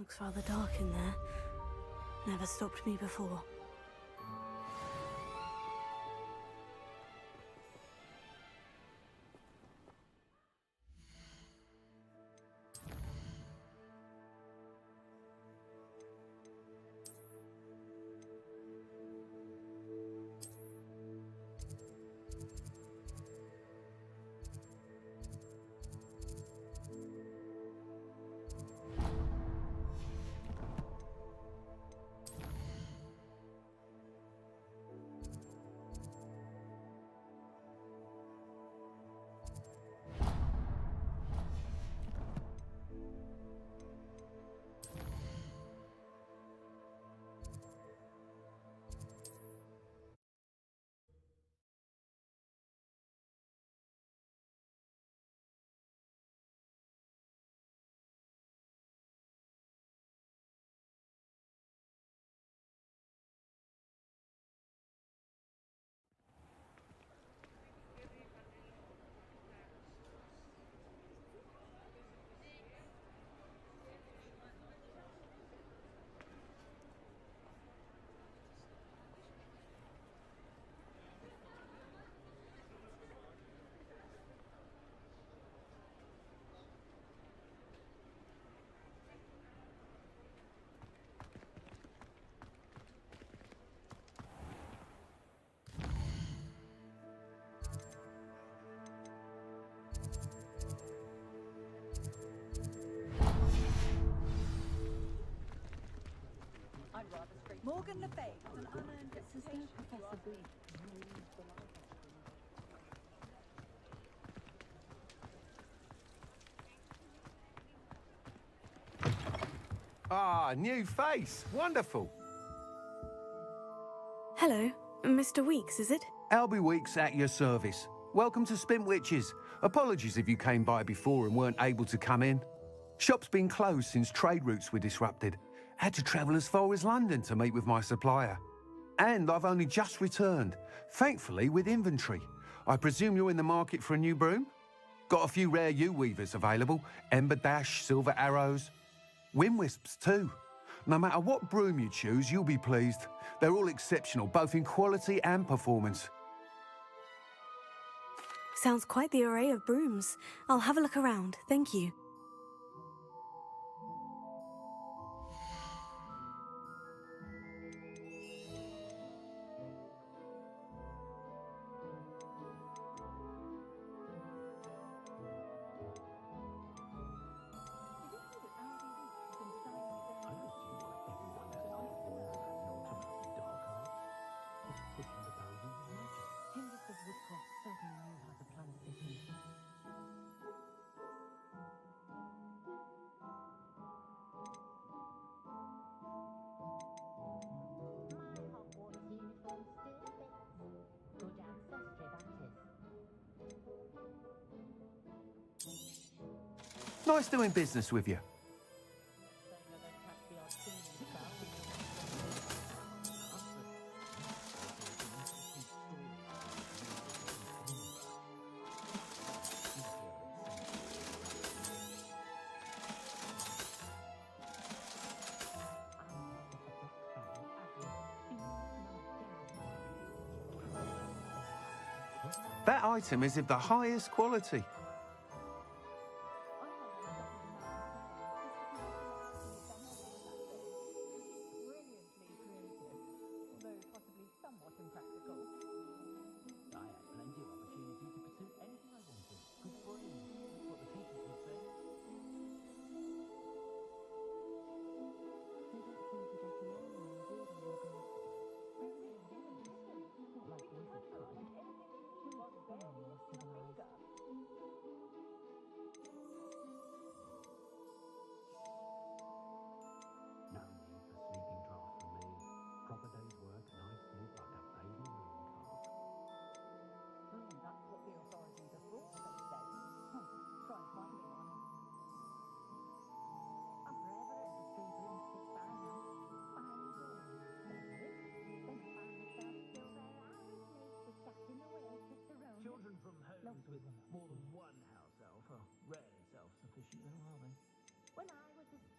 Looks rather dark in there. Never stopped me before. Morgan Le Fay got an unearned reputation. Professor B. Ah, new face. Wonderful. Hello, Mr. Weeks, is it? Albie Weeks at your service. Welcome to Spintwitches. Apologies if you came by before and weren't able to come in. Shop's been closed since trade routes were disrupted. Had to travel as far as London to meet with my supplier. And I've only just returned, thankfully with inventory. I presume you're in the market for a new broom? Got a few rare yew-weavers available, Ember Dash, Silver Arrows. Wind Wisps too. No matter what broom you choose, you'll be pleased. They're all exceptional, both in quality and performance. Sounds quite the array of brooms. I'll have a look around, thank you. Nice doing business with you. That item is of the highest quality.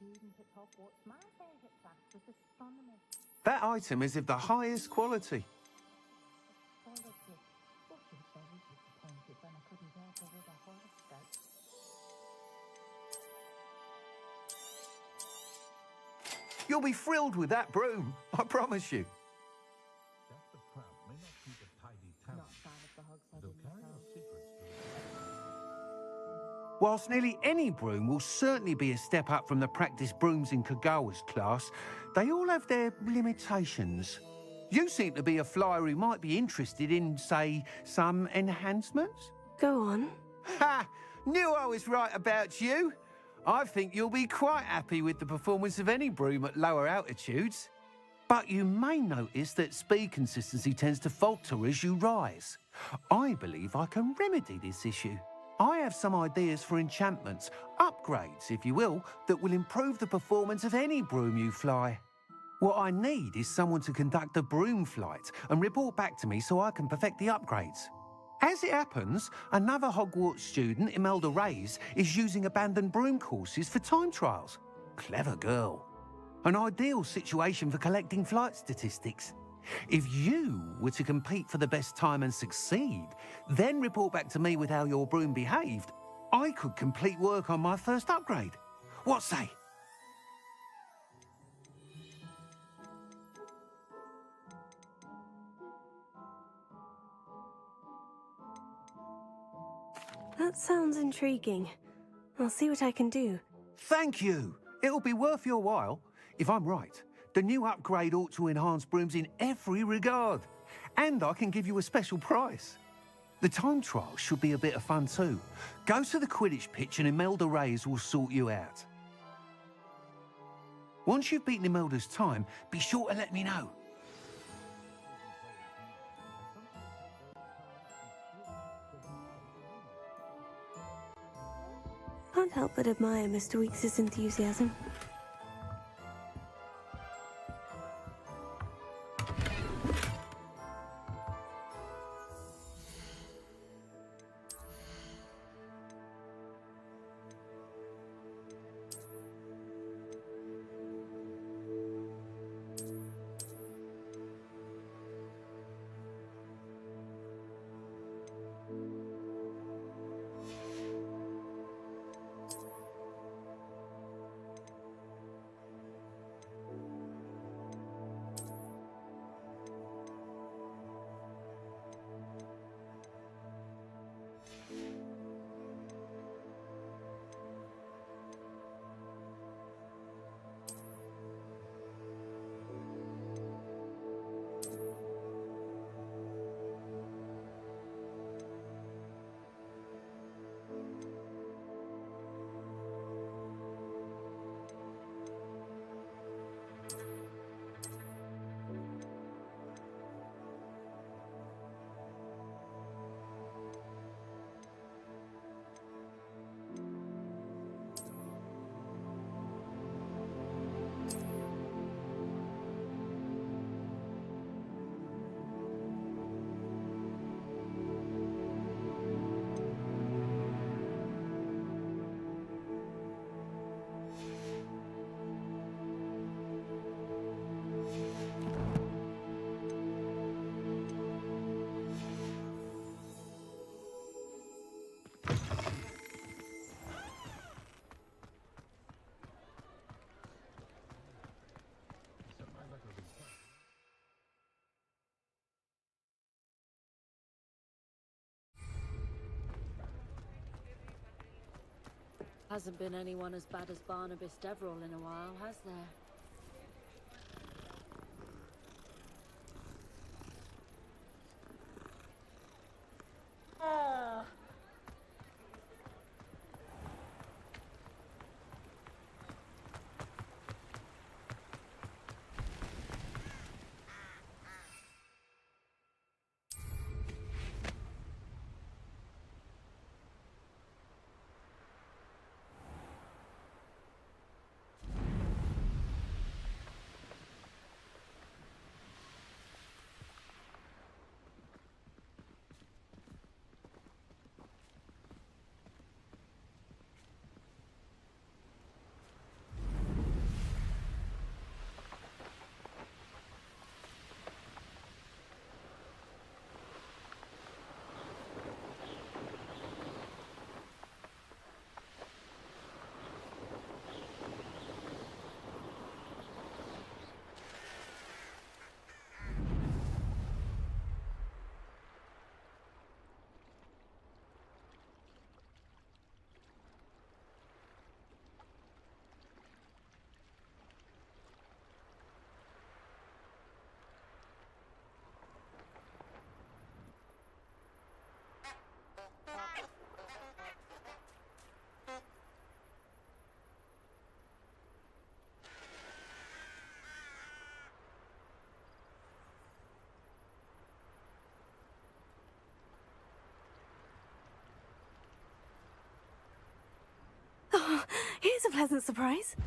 student at Hogwarts. My favourite class was astronomy. That item is of the highest quality. Astrology. Oh, she was very disappointed when I couldn't help her with her horoscope. You'll be thrilled with that broom, I promise you. Just the proud may not keep a tidy town. Not fan of the Hogshead They'll in carry our myself. secrets to Whilst nearly any broom will certainly be a step up from the practice brooms in Kagawa's class, they all have their limitations. You seem to be a flyer who might be interested in, say, some enhancements? Go on. Ha! Knew I was right about you. I think you'll be quite happy with the performance of any broom at lower altitudes. But you may notice that speed consistency tends to falter as you rise. I believe I can remedy this issue. I have some ideas for enchantments, upgrades, if you will, that will improve the performance of any broom you fly. What I need is someone to conduct a broom flight and report back to me so I can perfect the upgrades. As it happens, another Hogwarts student, Imelda Reyes, is using abandoned broom courses for time trials. Clever girl. An ideal situation for collecting flight statistics. If you were to compete for the best time and succeed, then report back to me with how your broom behaved, I could complete work on my first upgrade. What say? That sounds intriguing. I'll see what I can do. Thank you. It'll be worth your while. If I'm right, the new upgrade ought to enhance brooms in every regard. And I can give you a special price. The time trial should be a bit of fun too. Go to the Quidditch pitch and Imelda Reyes will sort you out. Once you've beaten Imelda's time, be sure to let me know. Can't help but admire Mr. Weekes' enthusiasm. Hasn't been anyone as bad as Barnabas Deverell in a while, has there? Here's a pleasant surprise.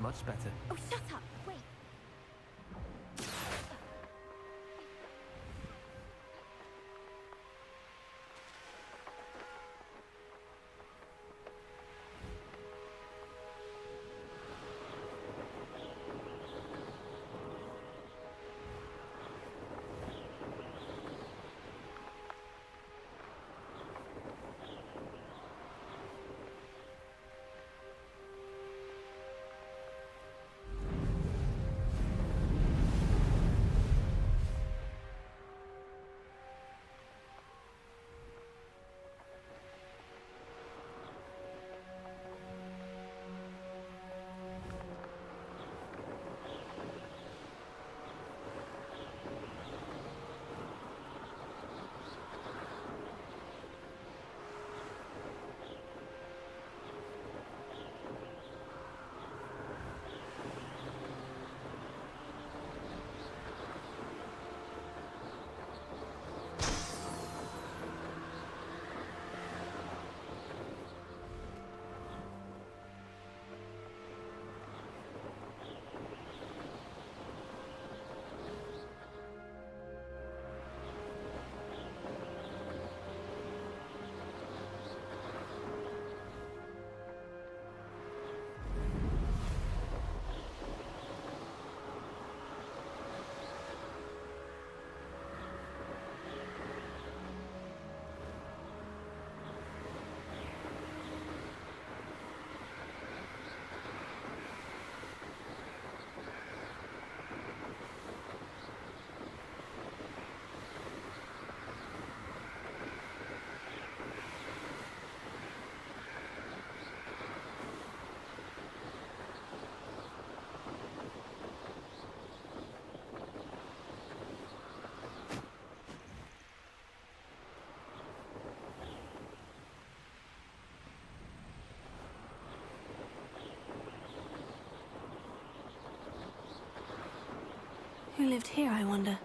Much better. Oh, shut up! Wait. Who lived here, I wonder?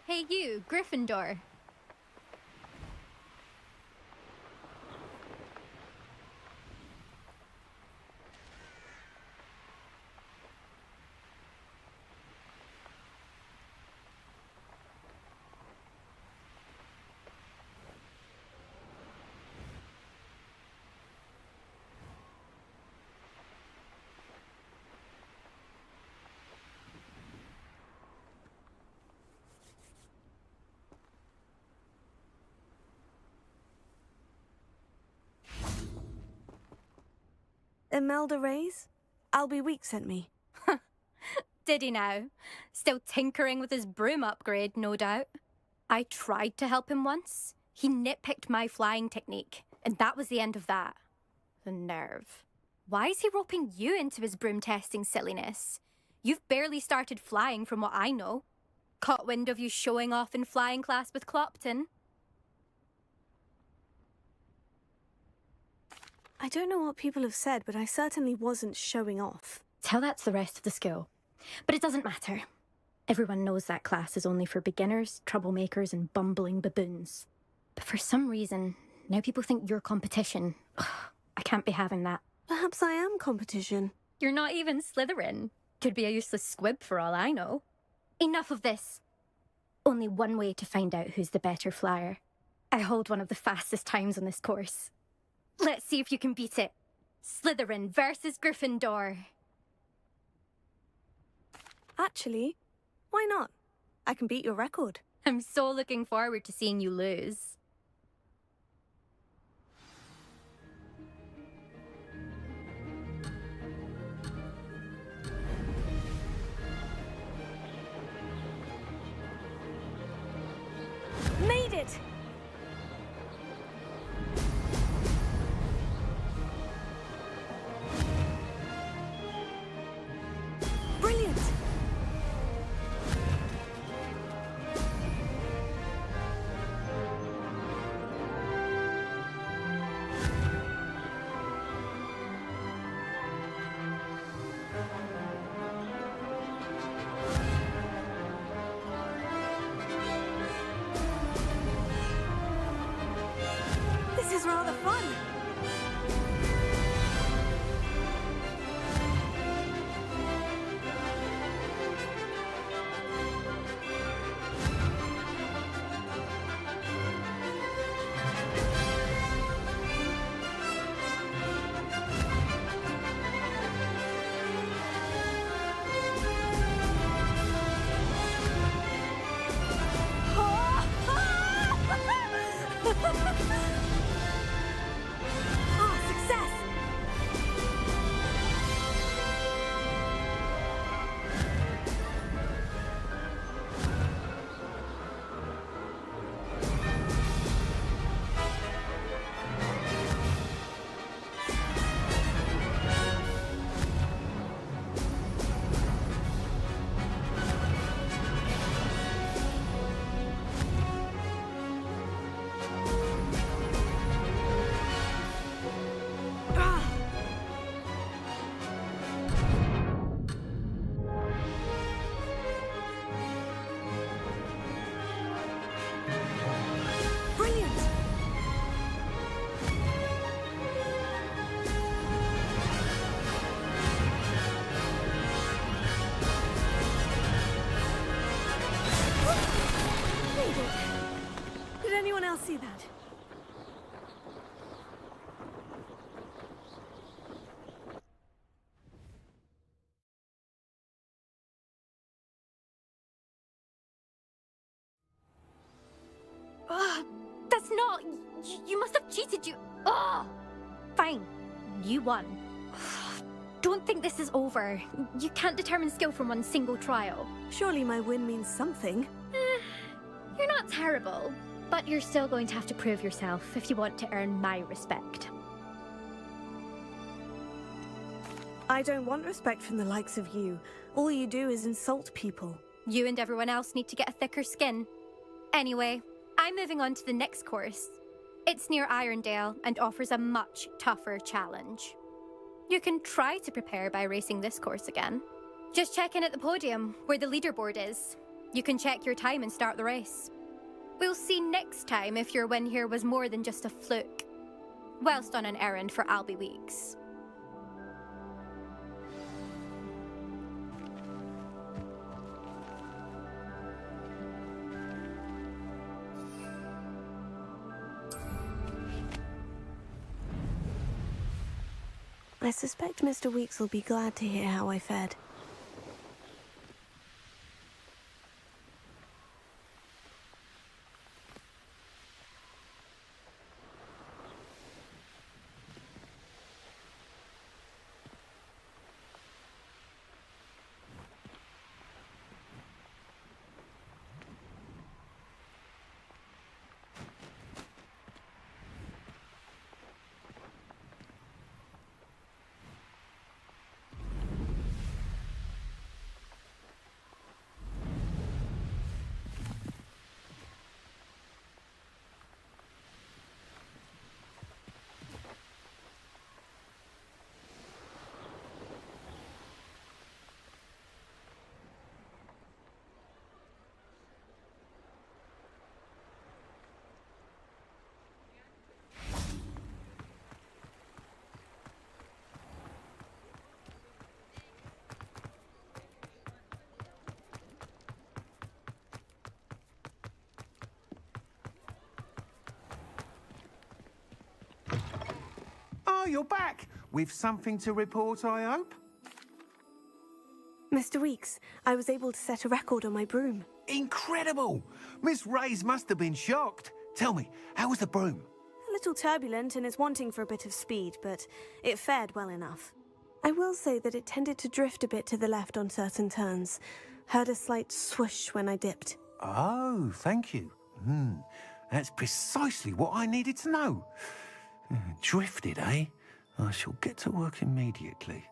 Hey you, Gryffindor. Imelda Reyes? Albie Week sent me. Did he now? Still tinkering with his broom upgrade, no doubt. I tried to help him once. He nitpicked my flying technique, and that was the end of that. The nerve. Why is he roping you into his broom testing silliness? You've barely started flying from what I know. Caught wind of you showing off in flying class with Clopton. I don't know what people have said, but I certainly wasn't showing off. Tell that to the rest of the school. But it doesn't matter. Everyone knows that class is only for beginners, troublemakers, and bumbling baboons. But for some reason, now people think you're competition. I can't be having that. Perhaps I am competition. You're not even Slytherin. Could be a useless squib for all I know. Enough of this. Only one way to find out who's the better flyer. I hold one of the fastest times on this course. Let's see if you can beat it. Slytherin versus Gryffindor. Actually, why not? I can beat your record. I'm so looking forward to seeing you lose. I'll see that. Ugh, that's not... You must have cheated, you... Ugh! Fine. You won. Don't think this is over. You can't determine skill from one single trial. Surely my win means something. You're not terrible, but you're still going to have to prove yourself if you want to earn my respect. I don't want respect from the likes of you. All you do is insult people. You and everyone else need to get a thicker skin. Anyway, I'm moving on to the next course. It's near Irondale and offers a much tougher challenge. You can try to prepare by racing this course again. Just check in at the podium, where the leaderboard is. You can check your time and start the race. We'll see next time if your win here was more than just a fluke. Whilst on an errand for Albie Weeks. I suspect Mr. Weeks will be glad to hear how I fared. Oh, you're back. With something to report, I hope? Mr. Weeks, I was able to set a record on my broom. Incredible! Miss Reyes must have been shocked. Tell me, how was the broom? A little turbulent and is wanting for a bit of speed, but it fared well enough. I will say that it tended to drift a bit to the left on certain turns. Heard a slight swoosh when I dipped. Oh, thank you. That's precisely what I needed to know. Drifted, eh? I shall get to work immediately.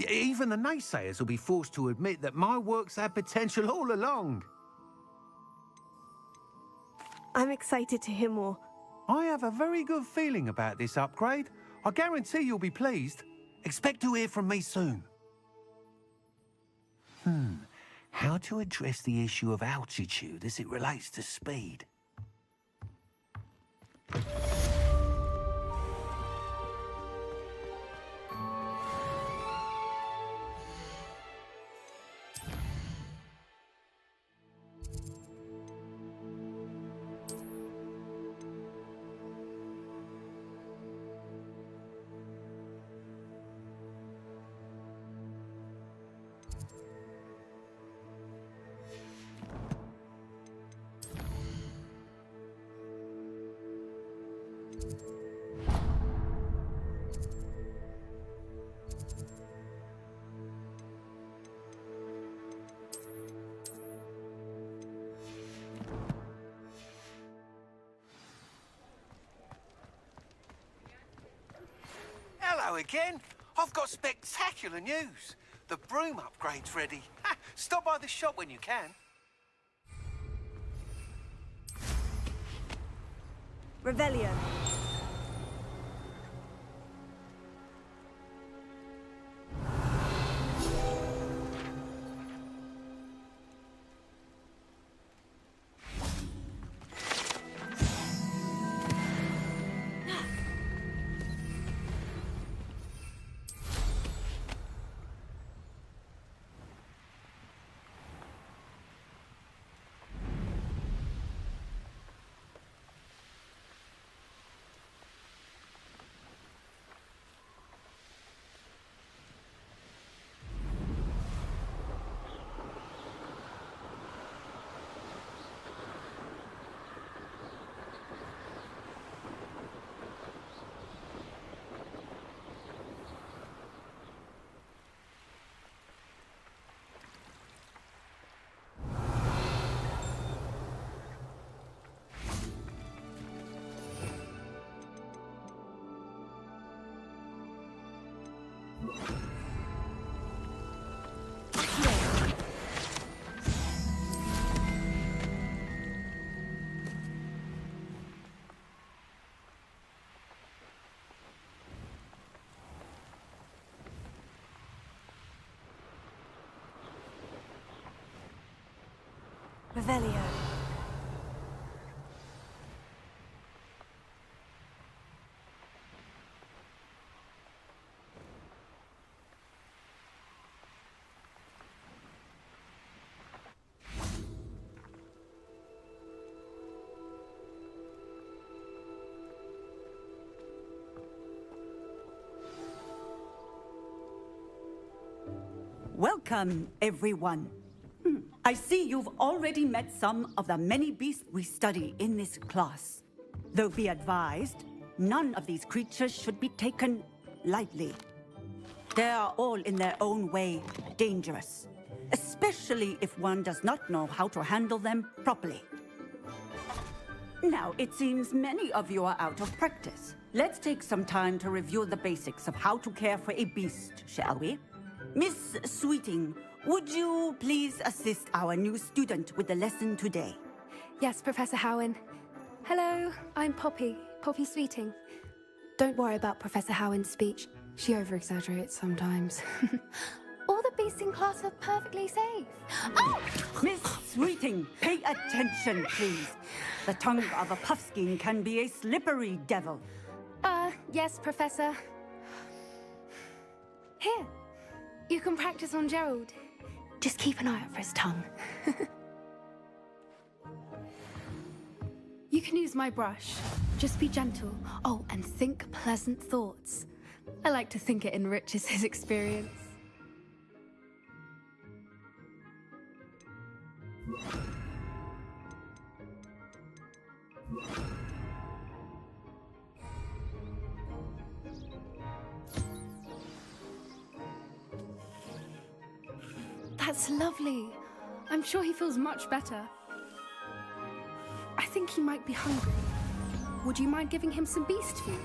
Even the naysayers will be forced to admit that my work's had potential all along. I'm excited to hear more. I have a very good feeling about this upgrade. I guarantee you'll be pleased. Expect to hear from me soon. How to address the issue of altitude as it relates to speed? Hello again. I've got spectacular news. The broom upgrade's ready. Ha, stop by the shop when you can. Revelio. Revelio. Welcome, everyone. I see you've already met some of the many beasts we study in this class. Though be advised, none of these creatures should be taken lightly. They are all in their own way dangerous, especially if one does not know how to handle them properly. Now, it seems many of you are out of practice. Let's take some time to review the basics of how to care for a beast, shall we? Miss Sweeting, would you please assist our new student with the lesson today? Yes, Professor Howen. Hello, I'm Poppy Sweeting. Don't worry about Professor Howen's speech. She over-exaggerates sometimes. All the beasts in class are perfectly safe. Oh! Miss Sweeting, pay attention, please. The tongue of a puffskein can be a slippery devil. Yes, Professor. Here, you can practice on Gerald. Just keep an eye out for his tongue. You can use my brush. Just be gentle. Oh, and think pleasant thoughts. I like to think it enriches his experience. That's lovely. I'm sure he feels much better. I think he might be hungry. Would you mind giving him some beast food?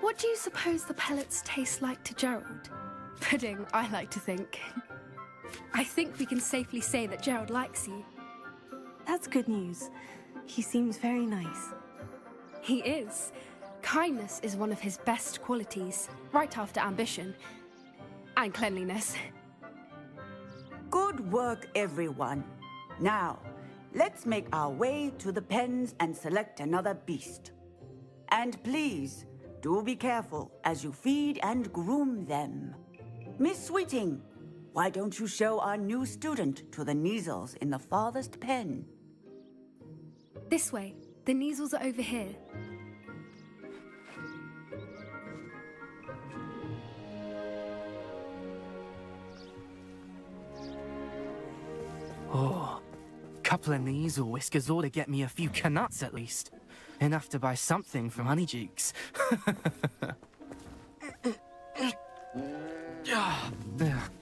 What do you suppose the pellets taste like to Gerald? Pudding, I like to think. I think we can safely say that Gerald likes you. That's good news. He seems very nice. He is. Kindness is one of his best qualities, right after ambition. And cleanliness. Good work, everyone. Now, let's make our way to the pens and select another beast. And please, do be careful as you feed and groom them. Miss Sweeting, why don't you show our new student to the Neasels in the farthest pen? This way. The Neasels are over here. Oh, couple of Neasel whiskers ought to get me a few canuts at least. Enough to buy something from Honeydukes.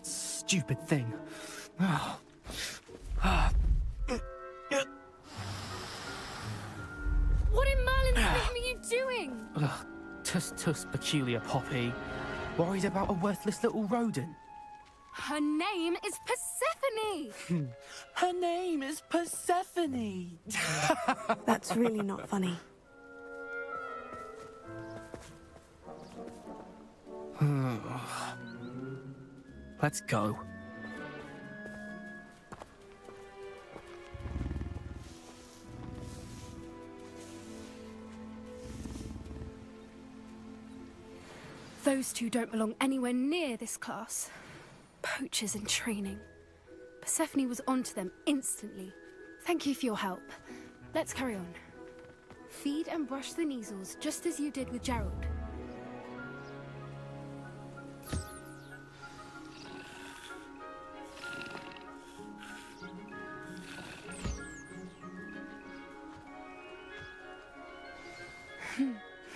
Stupid thing. What in Merlin's name are you doing? Tuss, peculiar Poppy. Worried about a worthless little rodent. Her name is Persephone! Her name is Persephone! That's really not funny. Let's go. Those two don't belong anywhere near this class. Poachers in training. Persephone was onto them instantly. Thank you for your help. Let's carry on. Feed and brush the Neasels just as you did with Gerald.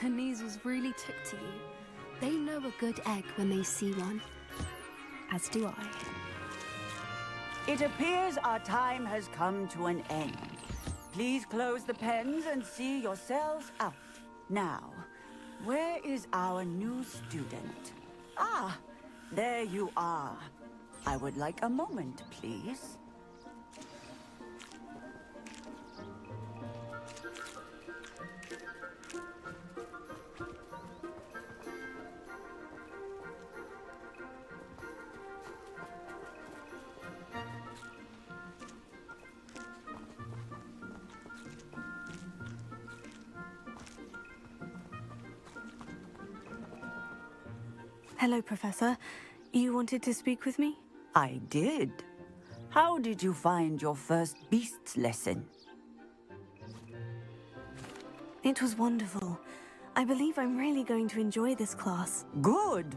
The Neasels really took to you. They know a good egg when they see one. As do I. It appears our time has come to an end. Please close the pens and see yourselves out. Now, where is our new student? Ah, there you are. I would like a moment, please. Hello, Professor. You wanted to speak with me? I did. How did you find your first beasts lesson? It was wonderful. I believe I'm really going to enjoy this class. Good.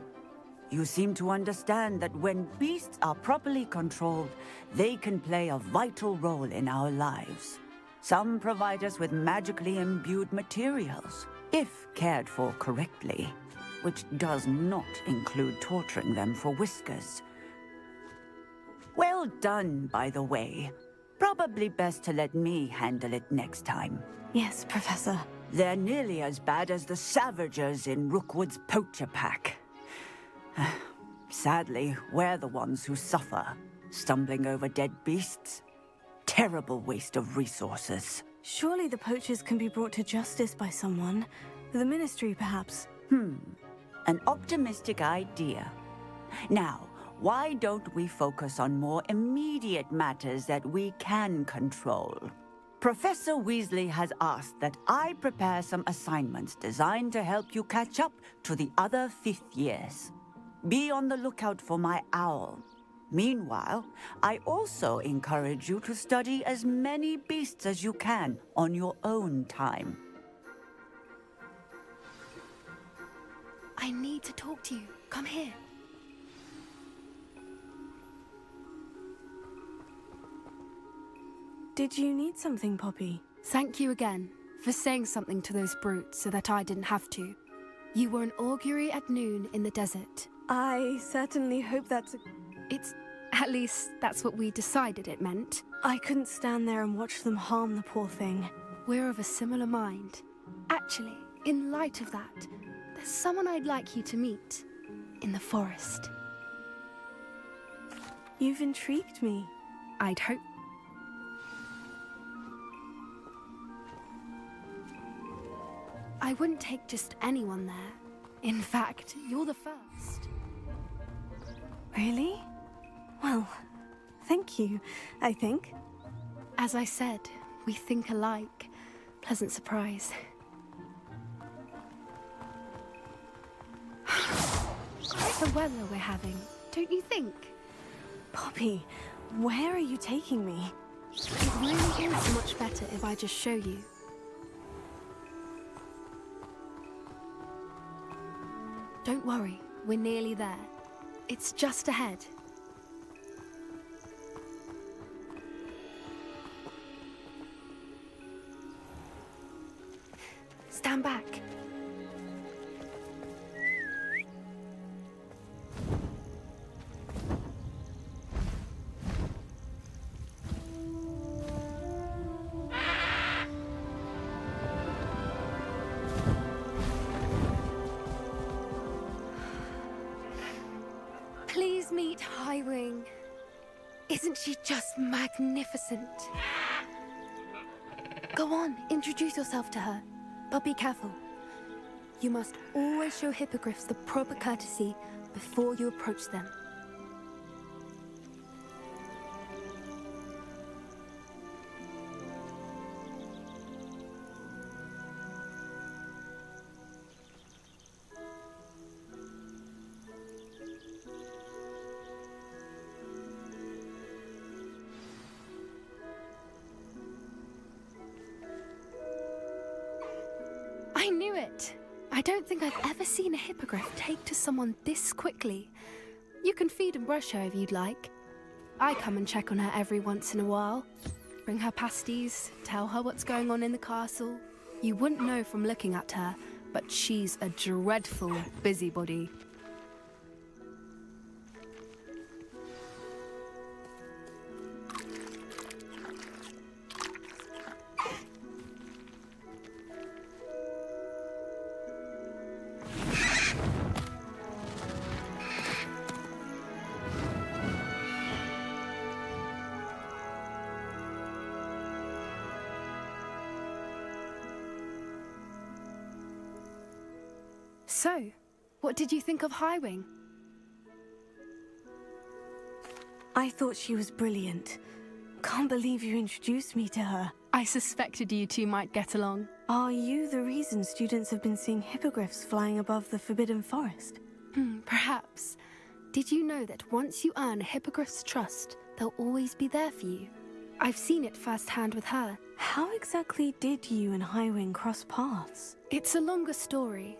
You seem to understand that when beasts are properly controlled, they can play a vital role in our lives. Some provide us with magically imbued materials, if cared for correctly, which does not include torturing them for whiskers. Well done, by the way. Probably best to let me handle it next time. Yes, Professor. They're nearly as bad as the Savagers in Rookwood's poacher pack. Sadly, we're the ones who suffer, stumbling over dead beasts. Terrible waste of resources. Surely the poachers can be brought to justice by someone. The Ministry, perhaps. An optimistic idea. Now, why don't we focus on more immediate matters that we can control? Professor Weasley has asked that I prepare some assignments designed to help you catch up to the other 5th years. Be on the lookout for my owl. Meanwhile, I also encourage you to study as many beasts as you can on your own time. I need to talk to you. Come here. Did you need something, Poppy? Thank you again for saying something to those brutes so that I didn't have to. You were an augury at noon in the desert. I certainly hope that's... At least, that's what we decided it meant. I couldn't stand there and watch them harm the poor thing. We're of a similar mind. Actually, in light of that, there's someone I'd like you to meet. In the forest. You've intrigued me. I'd hope. I wouldn't take just anyone there. In fact, you're the first. Really? Well, thank you, I think. As I said, we think alike. Pleasant surprise. Quite the weather we're having, don't you think? Poppy, where are you taking me? It really is much better if I just show you. Don't worry, we're nearly there. It's just ahead. Stand back. Please meet Highwing. Isn't she just magnificent? Go on, introduce yourself to her. But be careful. You must always show hippogriffs the proper courtesy before you approach them. I knew it! I don't think I've ever seen a hippogriff take to someone this quickly. You can feed and brush her if you'd like. I come and check on her every once in a while. Bring her pasties, tell her what's going on in the castle. You wouldn't know from looking at her, but she's a dreadful busybody. So, what did you think of Highwing? I thought she was brilliant. Can't believe you introduced me to her. I suspected you two might get along. Are you the reason students have been seeing hippogriffs flying above the Forbidden Forest? Perhaps. Did you know that once you earn a Hippogriff's trust, they'll always be there for you? I've seen it firsthand with her. How exactly did you and Highwing cross paths? It's a longer story,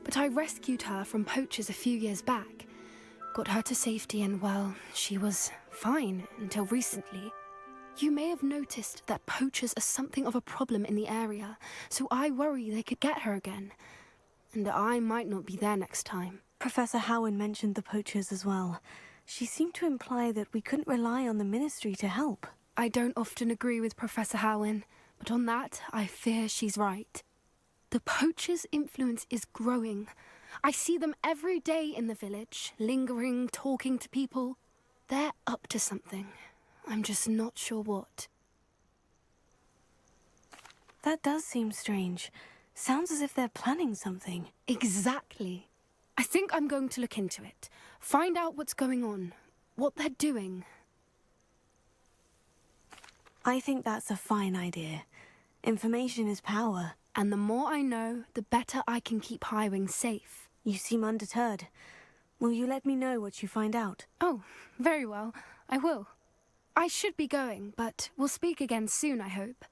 but I rescued her from poachers a few years back. Got her to safety and, well, she was fine until recently. You may have noticed that poachers are something of a problem in the area, so I worry they could get her again. And I might not be there next time. Professor Howen mentioned the poachers as well. She seemed to imply that we couldn't rely on the Ministry to help. I don't often agree with Professor Howen, but on that, I fear she's right. The poachers' influence is growing. I see them every day in the village, lingering, talking to people. They're up to something. I'm just not sure what. That does seem strange. Sounds as if they're planning something. Exactly. I think I'm going to look into it. Find out what's going on, what they're doing. I think that's a fine idea. Information is power. And the more I know, the better I can keep Highwing safe. You seem undeterred. Will you let me know what you find out? Oh, very well. I will. I should be going, but we'll speak again soon, I hope.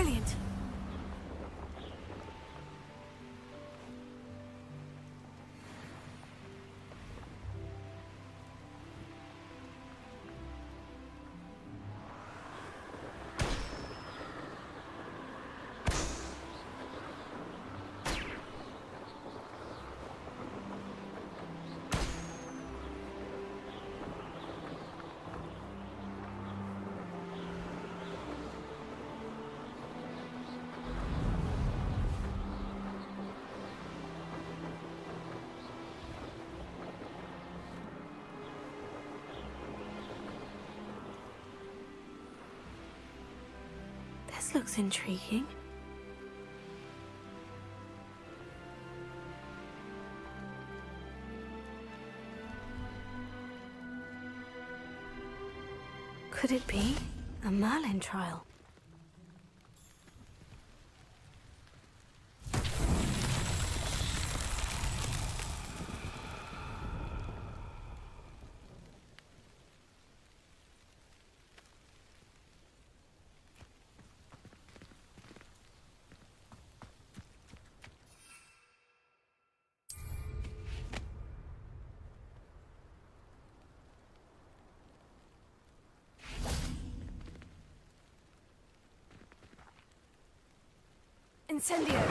Brilliant. This looks intriguing. Could it be a Merlin trial? Incendio!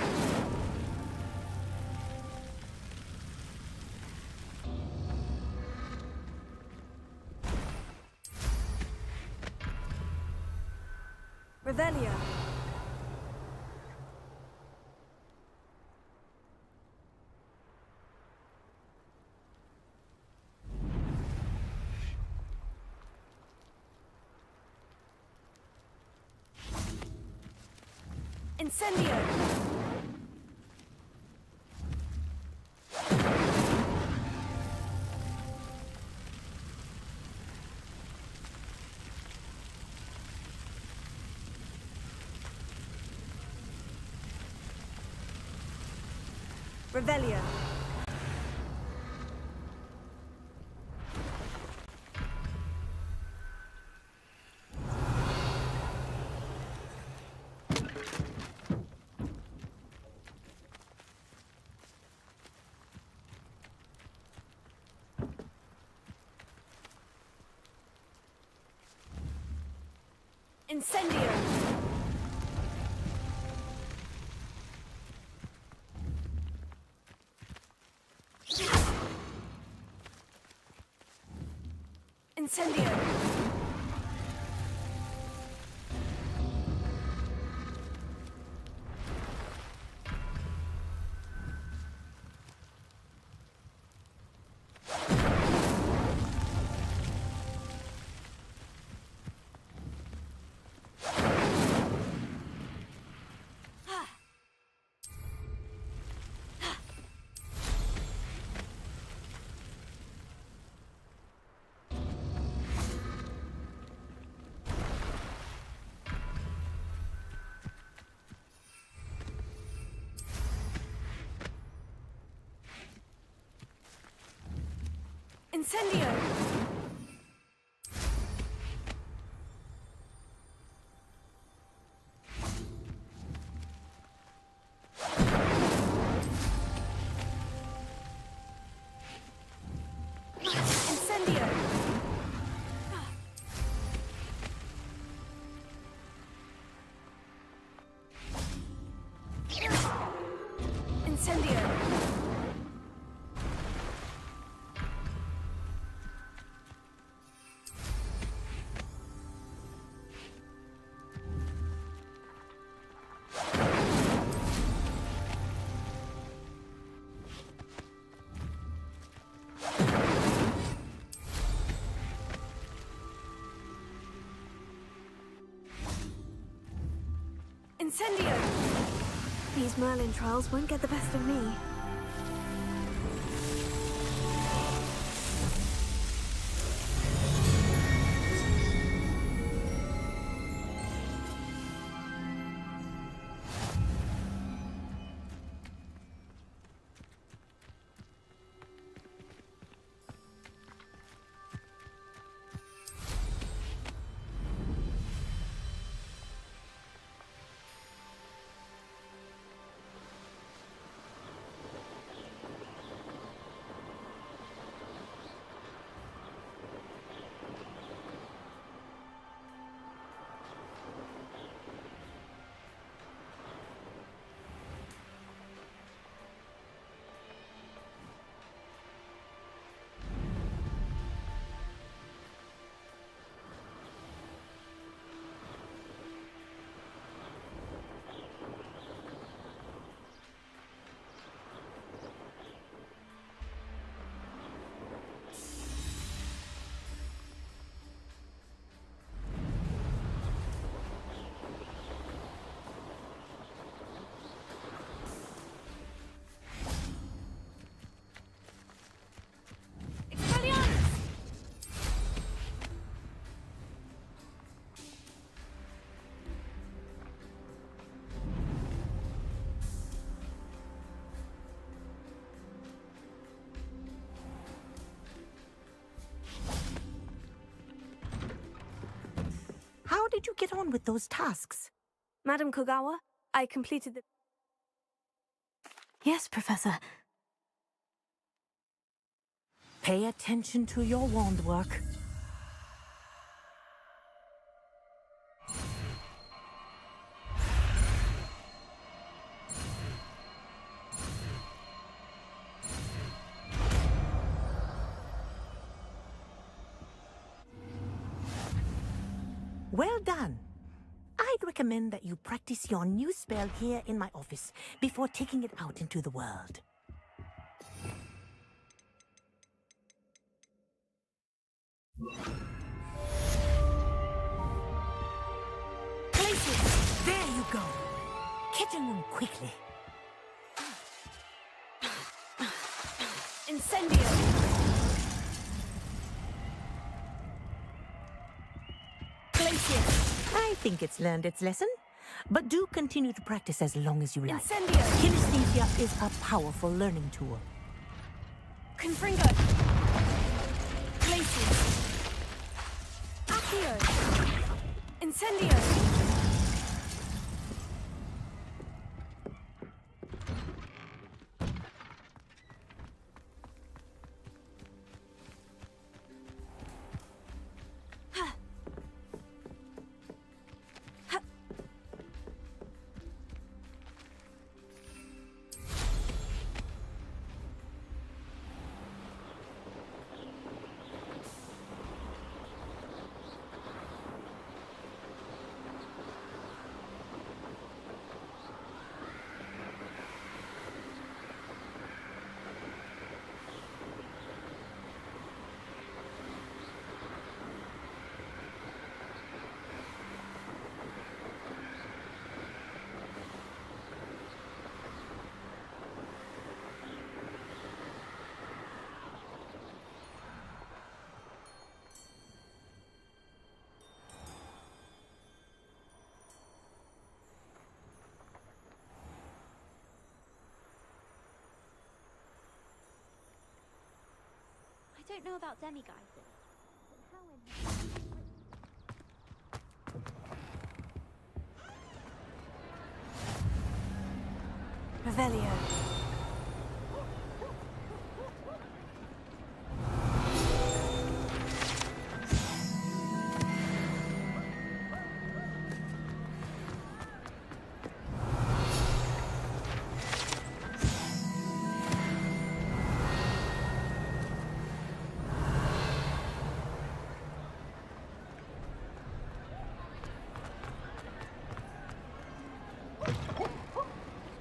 Revelio! Incendio! Revelio. Incendio. Incendio! Incendio! Incendio! Incendio! Incendio! These Merlin trials won't get the best of me. did you get on with those tasks? Madam Kogawa, I completed the... Yes, Professor. Pay attention to your wand work. Well done. I'd recommend that you practice your new spell here in my office before taking it out into the world. Places! There you go. Catching them quickly. Incendio! I think it's learned its lesson, but do continue to practice as long as you like. Incendio! Kinesthesia is a powerful learning tool. Confringo! Glacius! Accio! Incendio! I don't know about demiguises, but how in... Revelio.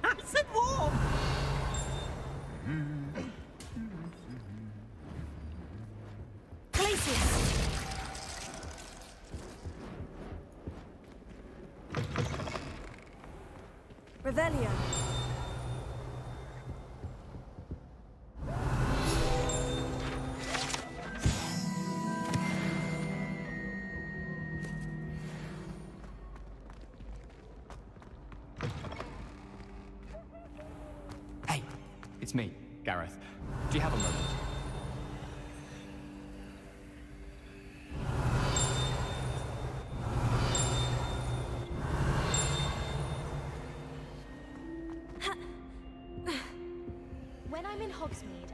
Acid warm! Glacius! Revelio. Hey, it's me, Gareth. Do you have a moment? When I'm in Hogsmeade,